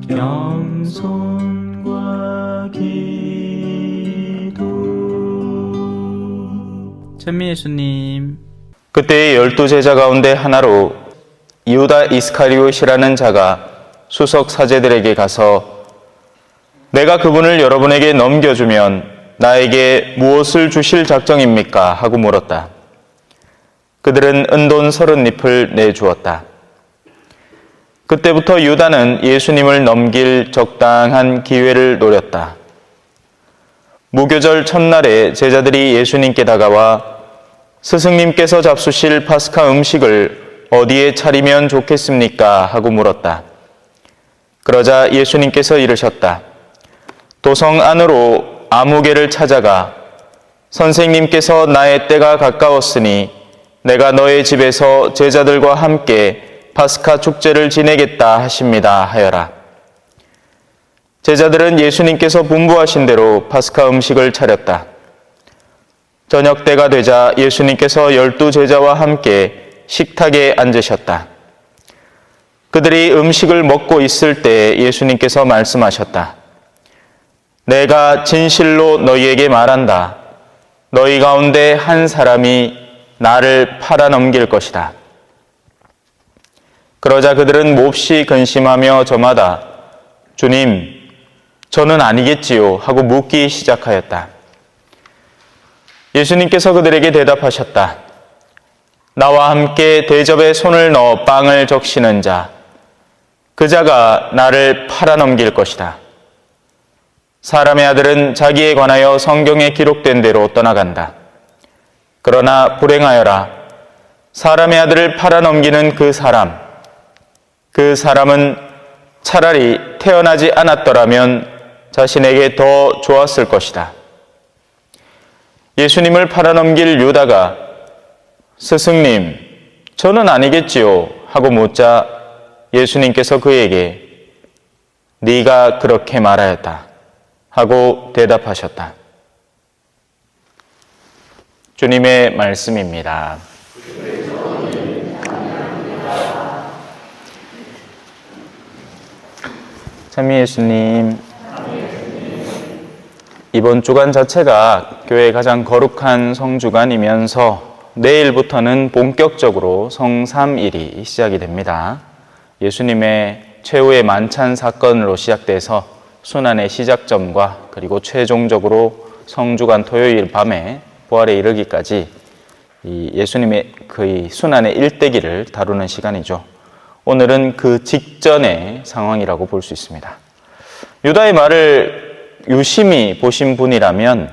겸손과 기도. 찬미 예수님. 그때의 12제자 가운데 하나로 유다 이스카리옷이라는 자가 수석 사제들에게 가서 내가 그분을 여러분에게 넘겨주면 나에게 무엇을 주실 작정입니까? 하고 물었다. 그들은 은돈 30잎을 내주었다. 그때부터 유다는 예수님을 넘길 적당한 기회를 노렸다. 무교절 첫날에 제자들이 예수님께 다가와 스승님께서 잡수실 파스카 음식을 어디에 차리면 좋겠습니까? 하고 물었다. 그러자 예수님께서 이르셨다. 도성 안으로 아무개를 찾아가 선생님께서 나의 때가 가까웠으니 내가 너의 집에서 제자들과 함께 파스카 축제를 지내겠다 하십니다 하여라. 제자들은 예수님께서 분부하신 대로 파스카 음식을 차렸다. 저녁 때가 되자 예수님께서 12제자와 함께 식탁에 앉으셨다. 그들이 음식을 먹고 있을 때 예수님께서 말씀하셨다. 내가 진실로 너희에게 말한다. 너희 가운데 한 사람이 나를 팔아넘길 것이다. 그러자 그들은 몹시 근심하며 저마다 주님, 저는 아니겠지요 하고 묻기 시작하였다. 예수님께서 그들에게 대답하셨다. 나와 함께 대접에 손을 넣어 빵을 적시는 자, 그 자가 나를 팔아넘길 것이다. 사람의 아들은 자기에 관하여 성경에 기록된 대로 떠나간다. 그러나 불행하여라. 사람의 아들을 팔아넘기는 그 사람은 차라리 태어나지 않았더라면 자신에게 더 좋았을 것이다. 예수님을 팔아넘길 유다가 스승님, 저는 아니겠지요 하고 묻자 예수님께서 그에게 네가 그렇게 말하였다 하고 대답하셨다. 주님의 말씀입니다. 찬미 예수님, 이번 주간 자체가 교회의 가장 거룩한 성주간이면서 내일부터는 본격적으로 성삼일이 시작이 됩니다. 예수님의 최후의 만찬 사건으로 시작돼서 순환의 시작점과 그리고 최종적으로 성주간 토요일 밤에 부활에 이르기까지 이 예수님의 그 순환의 일대기를 다루는 시간이죠. 오늘은 그 직전의 상황이라고 볼 수 있습니다. 유다의 말을 유심히 보신 분이라면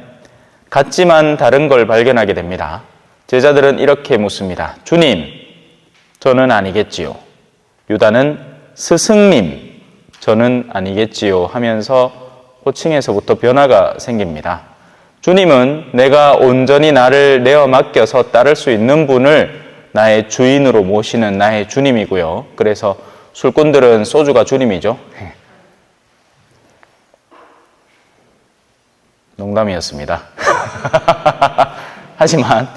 같지만 다른 걸 발견하게 됩니다. 제자들은 이렇게 묻습니다. 주님, 저는 아니겠지요. 유다는 스승님, 저는 아니겠지요 하면서 호칭에서부터 변화가 생깁니다. 주님은 내가 온전히 나를 내어 맡겨서 따를 수 있는 분을 나의 주인으로 모시는 나의 주님이고요. 그래서 술꾼들은 소주가 주님이죠. 농담이었습니다. 하지만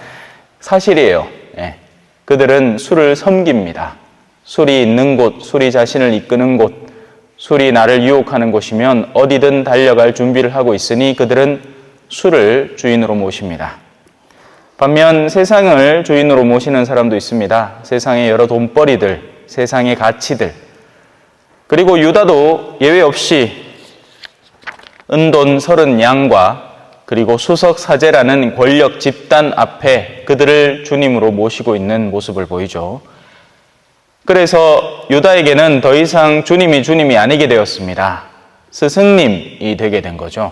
사실이에요. 그들은 술을 섬깁니다. 술이 있는 곳, 술이 자신을 이끄는 곳, 술이 나를 유혹하는 곳이면 어디든 달려갈 준비를 하고 있으니 그들은 술을 주인으로 모십니다. 반면 세상을 주인으로 모시는 사람도 있습니다. 세상의 여러 돈벌이들, 세상의 가치들, 그리고 유다도 예외 없이 은돈 30양과 그리고 수석 사제라는 권력 집단 앞에 그들을 주님으로 모시고 있는 모습을 보이죠. 그래서 유다에게는 더 이상 주님이 아니게 되었습니다. 스승님이 되게 된 거죠.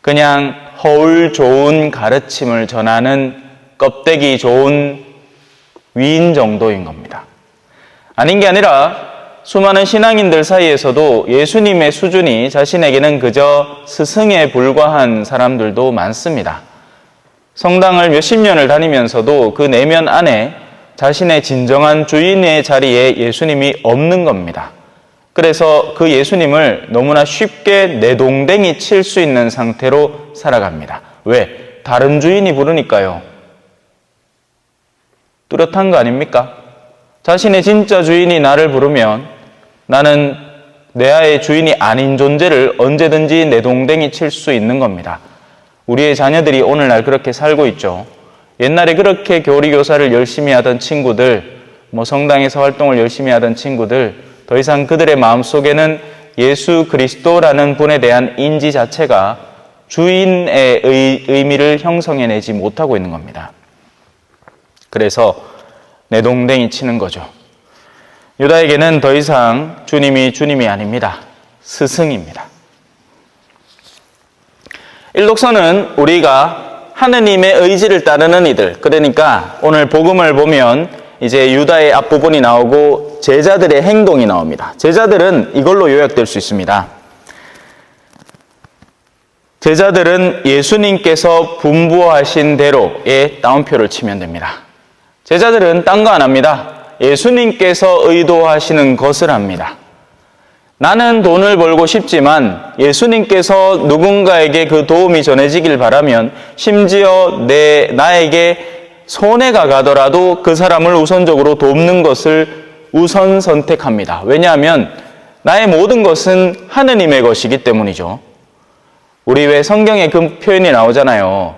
그냥 허울 좋은 가르침을 전하는 껍데기 좋은 위인 정도인 겁니다. 아닌 게 아니라 수많은 신앙인들 사이에서도 예수님의 수준이 자신에게는 그저 스승에 불과한 사람들도 많습니다. 성당을 몇십 년을 다니면서도 그 내면 안에 자신의 진정한 주인의 자리에 예수님이 없는 겁니다. 그래서 그 예수님을 너무나 쉽게 내동댕이 칠 수 있는 상태로 살아갑니다. 왜? 다른 주인이 부르니까요. 뚜렷한 거 아닙니까? 자신의 진짜 주인이 나를 부르면 나는 내 아의 주인이 아닌 존재를 언제든지 내동댕이 칠 수 있는 겁니다. 우리의 자녀들이 오늘날 그렇게 살고 있죠. 옛날에 그렇게 교리교사를 열심히 하던 친구들, 성당에서 활동을 열심히 하던 친구들, 더 이상 그들의 마음속에는 예수 그리스도라는 분에 대한 인지 자체가 주인의 의미를 형성해내지 못하고 있는 겁니다. 그래서 내동댕이 치는 거죠. 유다에게는 더 이상 주님이 아닙니다. 스승입니다. 일독서는 우리가 하느님의 의지를 따르는 이들, 그러니까 오늘 복음을 보면 이제 유다의 앞부분이 나오고 제자들의 행동이 나옵니다. 제자들은 이걸로 요약될 수 있습니다. 제자들은 예수님께서 분부하신 대로의 따옴표를 치면 됩니다. 제자들은 딴 거 안 합니다. 예수님께서 의도하시는 것을 합니다. 나는 돈을 벌고 싶지만 예수님께서 누군가에게 그 도움이 전해지길 바라면 심지어 나에게 손해가 가더라도 그 사람을 우선적으로 돕는 것을 우선 선택합니다. 왜냐하면 나의 모든 것은 하느님의 것이기 때문이죠. 우리 왜 성경에 그 표현이 나오잖아요.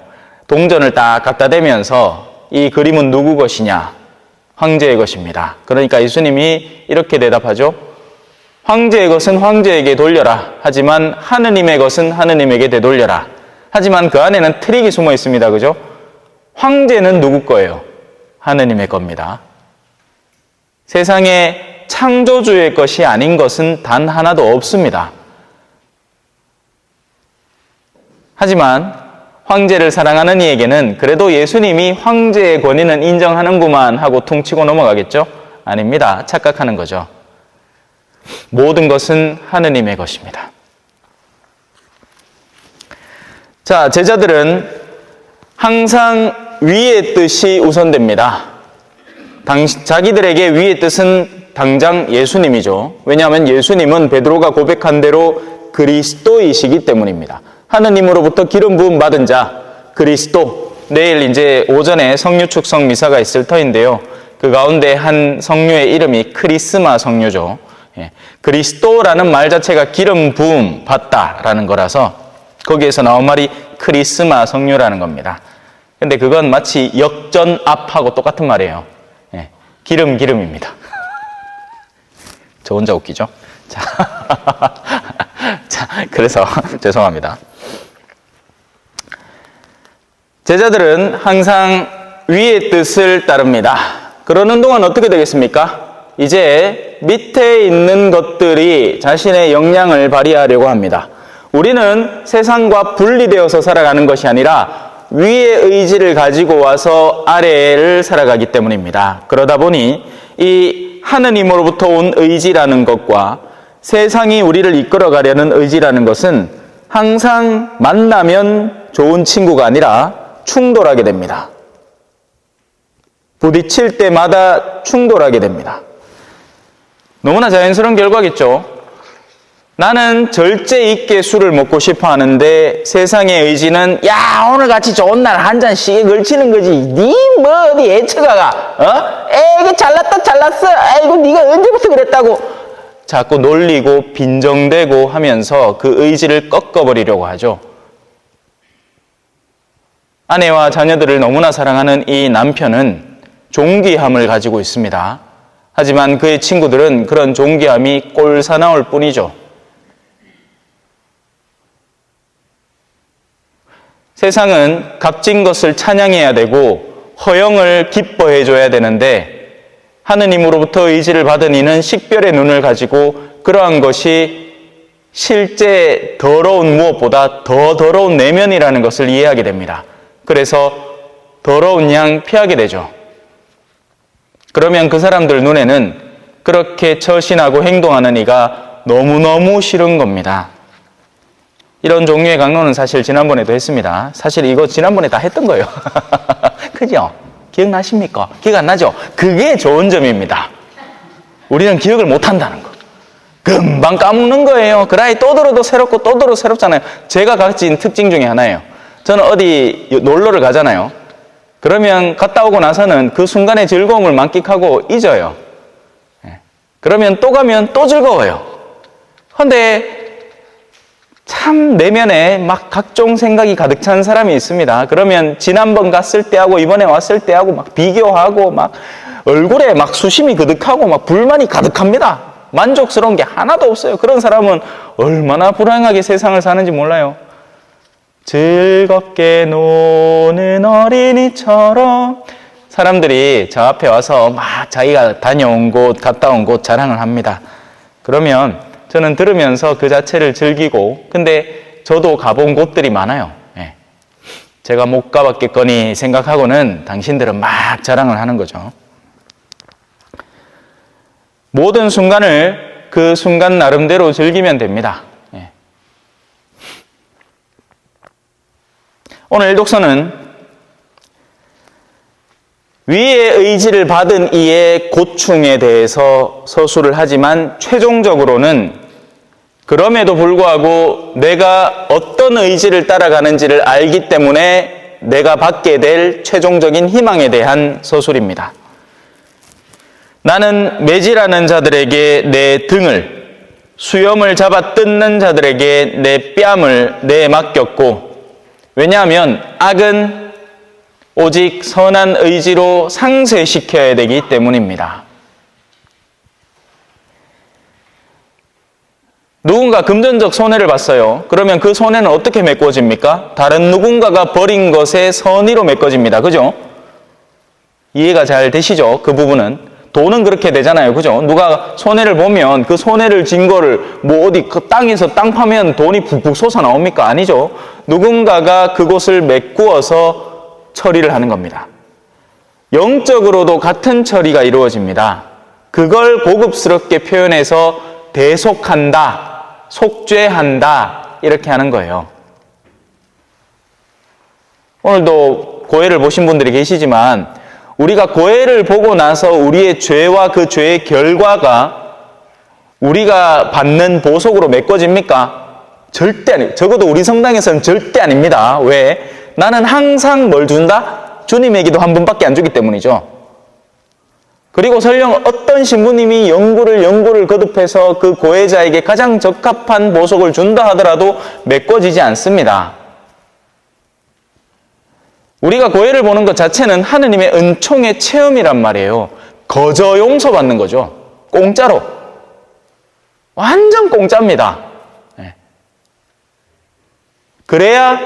동전을 딱 갖다 대면서 이 그림은 누구 것이냐? 황제의 것입니다. 그러니까 예수님이 이렇게 대답하죠. 황제의 것은 황제에게 돌려라. 하지만 하느님의 것은 하느님에게 되돌려라. 하지만 그 안에는 트릭이 숨어 있습니다. 그죠? 황제는 누구 거예요? 하느님의 겁니다. 세상에 창조주의 것이 아닌 것은 단 하나도 없습니다. 하지만 황제를 사랑하는 이에게는 그래도 예수님이 황제의 권위는 인정하는구만 하고 퉁치고 넘어가겠죠? 아닙니다. 착각하는 거죠. 모든 것은 하느님의 것입니다. 자, 제자들은 항상 위의 뜻이 우선됩니다. 자기들에게 위의 뜻은 당장 예수님이죠. 왜냐하면 예수님은 베드로가 고백한 대로 그리스도이시기 때문입니다. 하느님으로부터 기름 부음 받은 자, 그리스도. 내일 이제 오전에 성류 축성 미사가 있을 터인데요. 그 가운데 한 성류의 이름이 크리스마 성류죠. 그리스도라는 말 자체가 기름 부음 받다라는 거라서 거기에서 나온 말이 크리스마 성류라는 겁니다. 근데 그건 마치 역전 앞하고 똑같은 말이에요. 기름입니다. 저 혼자 웃기죠? 자, 그래서 죄송합니다. 제자들은 항상 위의 뜻을 따릅니다. 그러는 동안 어떻게 되겠습니까? 이제 밑에 있는 것들이 자신의 역량을 발휘하려고 합니다. 우리는 세상과 분리되어서 살아가는 것이 아니라 위의 의지를 가지고 와서 아래를 살아가기 때문입니다. 그러다 보니 이 하느님으로부터 온 의지라는 것과 세상이 우리를 이끌어가려는 의지라는 것은 항상 만나면 좋은 친구가 아니라 충돌하게 됩니다. 부딪힐 때마다 충돌하게 됩니다. 너무나 자연스러운 결과겠죠. 나는 절제 있게 술을 먹고 싶어 하는데 세상의 의지는 야 오늘 같이 좋은 날 한 잔씩 걸치는 거지. 니 뭐 어디 애처가가 에이 잘났어. 아이고 네가 언제부터 그랬다고 자꾸 놀리고 빈정대고 하면서 그 의지를 꺾어버리려고 하죠. 아내와 자녀들을 너무나 사랑하는 이 남편은 존귀함을 가지고 있습니다. 하지만 그의 친구들은 그런 존귀함이 꼴사나울 뿐이죠. 세상은 값진 것을 찬양해야 되고 허영을 기뻐해줘야 되는데 하느님으로부터 의지를 받은 이는 식별의 눈을 가지고 그러한 것이 실제 더러운 무엇보다 더 더러운 내면이라는 것을 이해하게 됩니다. 그래서 더러운 양 피하게 되죠. 그러면 그 사람들 눈에는 그렇게 처신하고 행동하는 이가 너무너무 싫은 겁니다. 이런 종류의 강론은 사실 지난번에도 했습니다. 사실 이거 지난번에 다 했던 거예요. 그죠? 기억나십니까? 기억 안 나죠? 그게 좋은 점입니다. 우리는 기억을 못 한다는 거. 금방 까먹는 거예요. 그라이 또 들어도 새롭고 또 들어도 새롭잖아요. 제가 가진 특징 중에 하나예요. 저는 어디 놀러를 가잖아요. 그러면 갔다 오고 나서는 그 순간의 즐거움을 만끽하고 잊어요. 그러면 또 가면 또 즐거워요. 그런데 참 내면에 막 각종 생각이 가득 찬 사람이 있습니다. 그러면 지난번 갔을 때하고 이번에 왔을 때하고 막 비교하고 막 얼굴에 막 수심이 그득하고 막 불만이 가득합니다. 만족스러운 게 하나도 없어요. 그런 사람은 얼마나 불행하게 세상을 사는지 몰라요. 즐겁게 노는 어린이처럼 사람들이 저 앞에 와서 막 자기가 다녀온 곳, 갔다 온 곳 자랑을 합니다. 그러면 저는 들으면서 그 자체를 즐기고, 근데 저도 가본 곳들이 많아요. 제가 못 가봤겠거니 생각하고는 당신들은 막 자랑을 하는 거죠. 모든 순간을 그 순간 나름대로 즐기면 됩니다. 오늘 독서는 위의 의지를 받은 이의 고충에 대해서 서술을 하지만 최종적으로는 그럼에도 불구하고 내가 어떤 의지를 따라가는지를 알기 때문에 내가 받게 될 최종적인 희망에 대한 서술입니다. 나는 매질하는 자들에게 내 등을, 수염을 잡아 뜯는 자들에게 내 뺨을 내맡겼고, 왜냐하면 악은 오직 선한 의지로 상쇄시켜야 되기 때문입니다. 누군가 금전적 손해를 봤어요. 그러면 그 손해는 어떻게 메꿔집니까? 다른 누군가가 벌인 것의 선의로 메꿔집니다. 그죠? 이해가 잘 되시죠? 그 부분은. 돈은 그렇게 되잖아요. 그죠? 누가 손해를 보면 그 손해를 진 거를 뭐 어디 그 땅에서 땅 파면 돈이 푹푹 솟아 나옵니까? 아니죠. 누군가가 그곳을 메꾸어서 처리를 하는 겁니다. 영적으로도 같은 처리가 이루어집니다. 그걸 고급스럽게 표현해서 대속한다, 속죄한다, 이렇게 하는 거예요. 오늘도 고해를 보신 분들이 계시지만 우리가 고해를 보고 나서 우리의 죄와 그 죄의 결과가 우리가 받는 보속으로 메꿔집니까? 절대 아니에요. 적어도 우리 성당에서는 절대 아닙니다. 왜? 나는 항상 뭘 준다? 주님에게도 한 분밖에 안 주기 때문이죠. 그리고 설령 어떤 신부님이 연구를 거듭해서 그 고해자에게 가장 적합한 보속을 준다 하더라도 메꿔지지 않습니다. 우리가 고해를 보는 것 자체는 하느님의 은총의 체험이란 말이에요. 거저 용서받는 거죠. 공짜로. 완전 공짜입니다. 그래야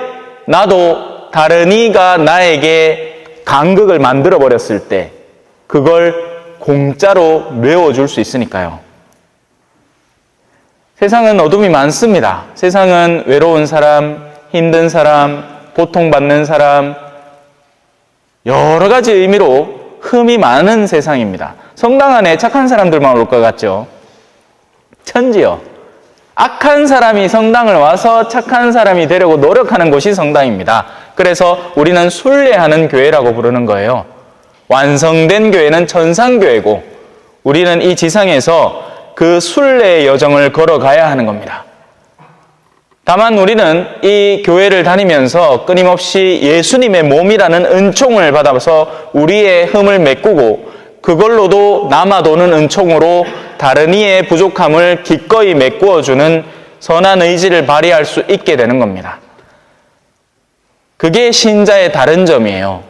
나도 다른 이가 나에게 간극을 만들어버렸을 때 그걸 공짜로 메워줄 수 있으니까요. 세상은 어둠이 많습니다. 세상은 외로운 사람, 힘든 사람, 고통받는 사람, 여러 가지 의미로 흠이 많은 세상입니다. 성당 안에 착한 사람들만 올 것 같죠? 천지요. 악한 사람이 성당을 와서 착한 사람이 되려고 노력하는 곳이 성당입니다. 그래서 우리는 순례하는 교회라고 부르는 거예요. 완성된 교회는 천상교회고 우리는 이 지상에서 그 순례의 여정을 걸어가야 하는 겁니다. 다만 우리는 이 교회를 다니면서 끊임없이 예수님의 몸이라는 은총을 받아서 우리의 흠을 메꾸고 그걸로도 남아도는 은총으로 다른 이의 부족함을 기꺼이 메꾸어주는 선한 의지를 발휘할 수 있게 되는 겁니다. 그게 신자의 다른 점이에요.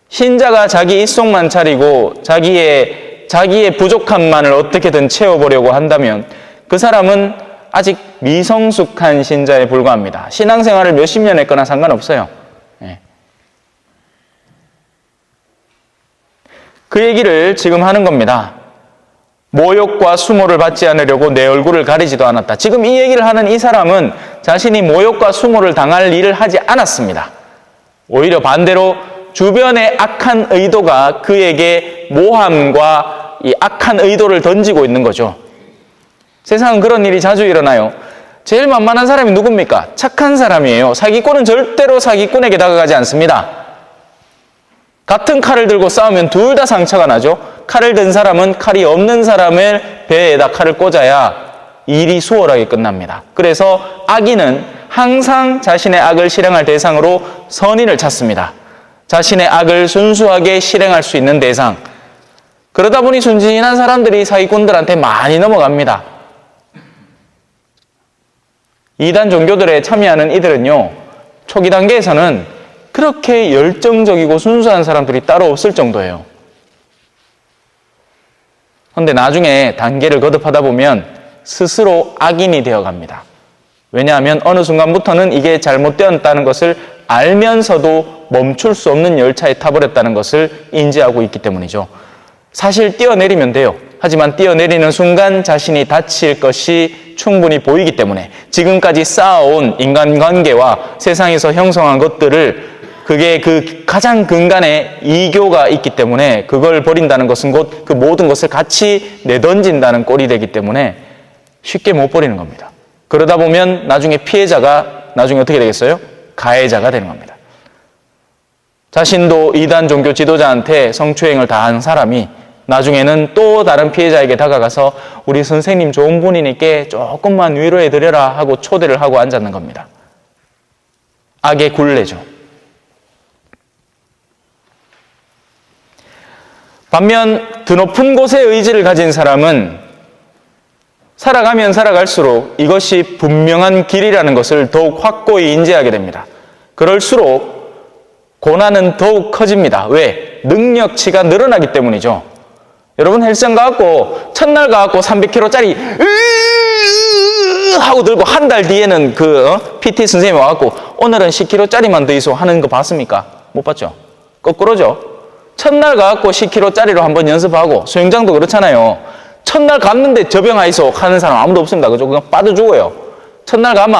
신자가 자기 입속만 차리고 자기의 부족함만을 어떻게든 채워보려고 한다면 그 사람은 아직 미성숙한 신자에 불과합니다. 신앙생활을 몇십 년 했거나 상관없어요. 그 얘기를 지금 하는 겁니다. 모욕과 수모를 받지 않으려고 내 얼굴을 가리지도 않았다. 지금 이 얘기를 하는 이 사람은 자신이 모욕과 수모를 당할 일을 하지 않았습니다. 오히려 반대로 주변의 악한 의도가 그에게 모함과 이 악한 의도를 던지고 있는 거죠. 세상은 그런 일이 자주 일어나요. 제일 만만한 사람이 누굽니까? 착한 사람이에요. 사기꾼은 절대로 사기꾼에게 다가가지 않습니다. 같은 칼을 들고 싸우면 둘 다 상처가 나죠. 칼을 든 사람은 칼이 없는 사람의 배에다 칼을 꽂아야 일이 수월하게 끝납니다. 그래서 악인은 항상 자신의 악을 실행할 대상으로 선인을 찾습니다. 자신의 악을 순수하게 실행할 수 있는 대상. 그러다 보니 순진한 사람들이 사기꾼들한테 많이 넘어갑니다. 이단 종교들에 참여하는 이들은요, 초기 단계에서는 그렇게 열정적이고 순수한 사람들이 따로 없을 정도예요. 그런데 나중에 단계를 거듭하다 보면 스스로 악인이 되어갑니다. 왜냐하면 어느 순간부터는 이게 잘못되었다는 것을 알면서도 멈출 수 없는 열차에 타버렸다는 것을 인지하고 있기 때문이죠. 사실 뛰어내리면 돼요. 하지만 뛰어내리는 순간 자신이 다칠 것이 충분히 보이기 때문에 지금까지 쌓아온 인간관계와 세상에서 형성한 것들을 그게 그 가장 근간에 이교가 있기 때문에 그걸 버린다는 것은 곧 그 모든 것을 같이 내던진다는 꼴이 되기 때문에 쉽게 못 버리는 겁니다. 그러다 보면 나중에 피해자가 나중에 어떻게 되겠어요? 가해자가 되는 겁니다. 자신도 이단 종교 지도자한테 성추행을 당한 사람이 나중에는 또 다른 피해자에게 다가가서 우리 선생님 좋은 분이니까 조금만 위로해 드려라 하고 초대를 하고 앉았는 겁니다. 악의 굴레죠. 반면 드높은 곳에 의지를 가진 사람은 살아가면 살아갈수록 이것이 분명한 길이라는 것을 더욱 확고히 인지하게 됩니다. 그럴수록 고난은 더욱 커집니다. 왜? 능력치가 늘어나기 때문이죠. 여러분 헬스장 가갖고 첫날 가갖고 300kg짜리 하고 들고 한 달 뒤에는 PT 선생님이 와갖고 오늘은 10kg짜리만 더 있어 하는 거 봤습니까? 못 봤죠? 거꾸로죠. 첫날 가갖고 10kg짜리로 한번 연습하고 수영장도 그렇잖아요. 첫날 갔는데 저병하이소 하는 사람 아무도 없습니다. 그죠? 그냥 빠져 죽어요. 첫날 가면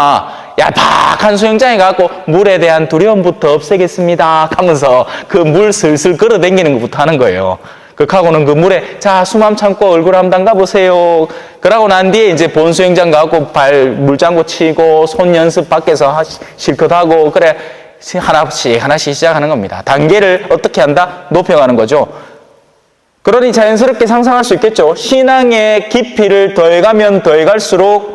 얄팍한 수영장에 가갖고 물에 대한 두려움부터 없애겠습니다 하면서 그 물 슬슬 걸어당기는 것부터 하는 거예요. 그하고는 그 물에 자 숨 한번 참고 얼굴 한번 담가보세요. 그러고 난 뒤에 이제 본 수영장 가갖고 발 물장구 치고 손 연습 밖에서 실컷 하고 그래 하나씩 시작하는 겁니다. 단계를 어떻게 한다? 높여가는 거죠. 그러니 자연스럽게 상상할 수 있겠죠. 신앙의 깊이를 더해가면 더해갈수록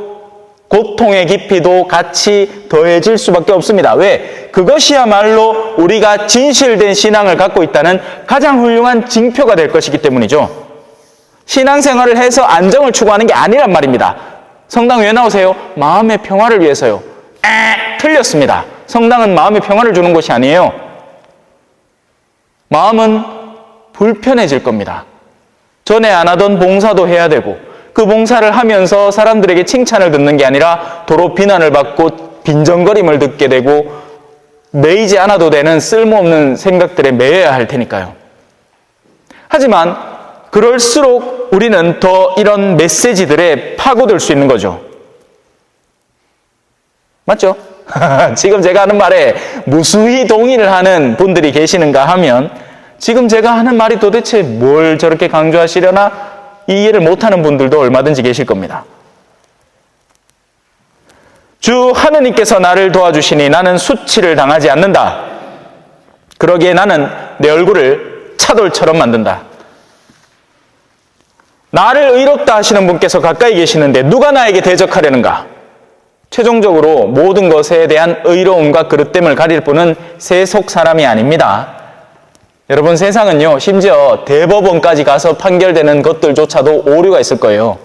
고통의 깊이도 같이 더해질 수밖에 없습니다. 왜? 그것이야말로 우리가 진실된 신앙을 갖고 있다는 가장 훌륭한 징표가 될 것이기 때문이죠. 신앙생활을 해서 안정을 추구하는 게 아니란 말입니다. 성당 왜 나오세요? 마음의 평화를 위해서요. 틀렸습니다. 성당은 마음의 평화를 주는 곳이 아니에요. 마음은 불편해질 겁니다. 전에 안 하던 봉사도 해야 되고 그 봉사를 하면서 사람들에게 칭찬을 듣는 게 아니라 도로 비난을 받고 빈정거림을 듣게 되고 매이지 않아도 되는 쓸모없는 생각들에 매여야 할 테니까요. 하지만 그럴수록 우리는 더 이런 메시지들에 파고들 수 있는 거죠. 맞죠? 지금 제가 하는 말에 무수히 동의를 하는 분들이 계시는가 하면 지금 제가 하는 말이 도대체 뭘 저렇게 강조하시려나 이해를 못하는 분들도 얼마든지 계실 겁니다. 주 하느님께서 나를 도와주시니 나는 수치를 당하지 않는다. 그러기에 나는 내 얼굴을 차돌처럼 만든다. 나를 의롭다 하시는 분께서 가까이 계시는데 누가 나에게 대적하려는가? 최종적으로 모든 것에 대한 의로움과 그릇됨을 가릴 분은 세속 사람이 아닙니다. 여러분 세상은요 심지어 대법원까지 가서 판결되는 것들조차도 오류가 있을 거예요.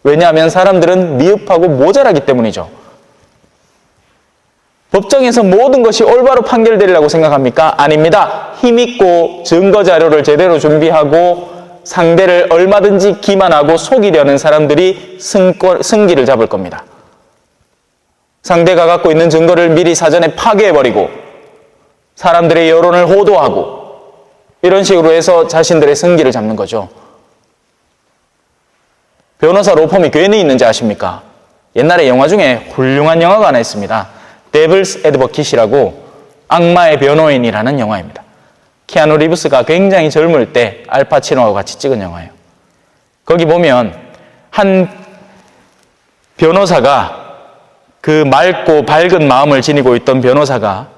왜냐하면 사람들은 미흡하고 모자라기 때문이죠. 법정에서 모든 것이 올바로 판결되리라고 생각합니까? 아닙니다. 힘있고 증거자료를 제대로 준비하고 상대를 얼마든지 기만하고 속이려는 사람들이 승기를 잡을 겁니다. 상대가 갖고 있는 증거를 미리 사전에 파괴해버리고 사람들의 여론을 호도하고 이런 식으로 해서 자신들의 승기를 잡는 거죠. 변호사 로펌이 괜히 있는지 아십니까? 옛날에 영화 중에 훌륭한 영화가 하나 있습니다. Devil's Advocate이라고 악마의 변호인이라는 영화입니다. 키아누 리브스가 굉장히 젊을 때 알파치노하고 같이 찍은 영화예요. 거기 보면 한 변호사가 그 맑고 밝은 마음을 지니고 있던 변호사가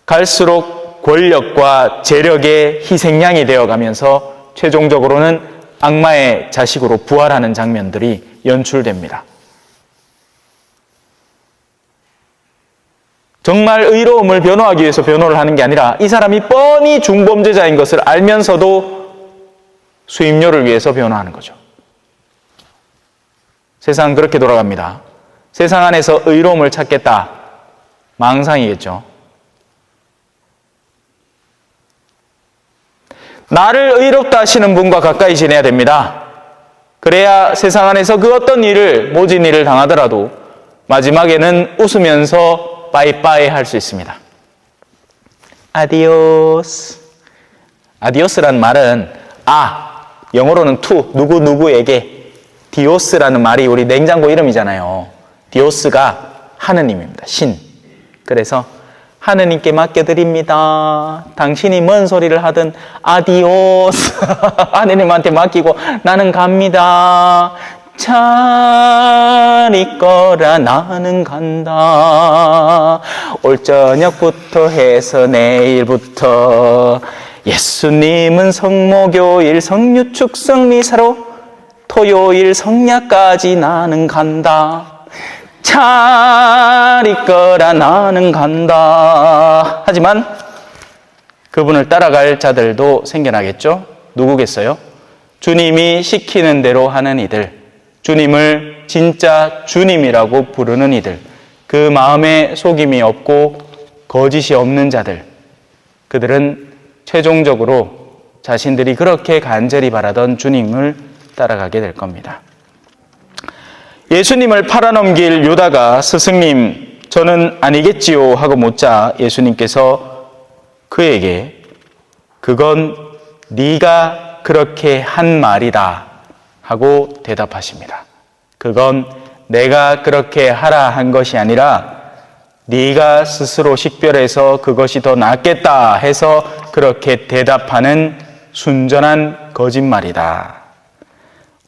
갈수록 권력과 재력의 희생양이 되어가면서 최종적으로는 악마의 자식으로 부활하는 장면들이 연출됩니다. 정말 의로움을 변호하기 위해서 변호를 하는 게 아니라 이 사람이 뻔히 중범죄자인 것을 알면서도 수임료를 위해서 변호하는 거죠. 세상은 그렇게 돌아갑니다. 세상 안에서 의로움을 찾겠다. 망상이겠죠. 나를 의롭다 하시는 분과 가까이 지내야 됩니다. 그래야 세상 안에서 그 어떤 일을, 모진 일을 당하더라도 마지막에는 웃으면서 빠이빠이 할 수 있습니다. 아디오스. 아디오스라는 말은 영어로는 to, 누구에게. 디오스라는 말이 우리 냉장고 이름이잖아요. 디오스가 하느님입니다. 신. 그래서 하느님께 맡겨드립니다. 당신이 뭔 소리를 하든 아디오스. 하느님한테 맡기고 나는 갑니다. 잘 있거라 나는 간다. 올 저녁부터 해서 내일부터 예수님은 성목요일 성유축 성미사로 토요일 성야까지 나는 간다. 잘 있거라 나는 간다. 하지만 그분을 따라갈 자들도 생겨나겠죠? 누구겠어요? 주님이 시키는 대로 하는 이들, 주님을 진짜 주님이라고 부르는 이들, 그 마음에 속임이 없고 거짓이 없는 자들, 그들은 최종적으로 자신들이 그렇게 간절히 바라던 주님을 따라가게 될 겁니다. 예수님을 팔아넘길 유다가 스승님, 저는 아니겠지요 하고 묻자 예수님께서 그에게 그건 네가 그렇게 한 말이다 하고 대답하십니다. 그건 내가 그렇게 하라 한 것이 아니라 네가 스스로 식별해서 그것이 더 낫겠다 해서 그렇게 대답하는 순전한 거짓말이다.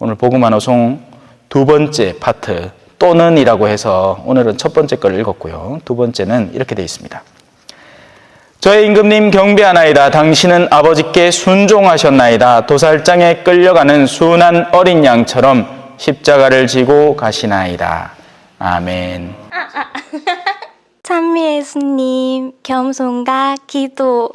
오늘 복음 환호송 두 번째 파트 또는이라고 해서 오늘은 첫 번째 걸 읽었고요. 두 번째는 이렇게 되어 있습니다. 저의 임금님 경배하나이다. 당신은 아버지께 순종하셨나이다. 도살장에 끌려가는 순한 어린 양처럼 십자가를 지고 가시나이다. 아멘. 찬미 예수님, 겸손과 기도.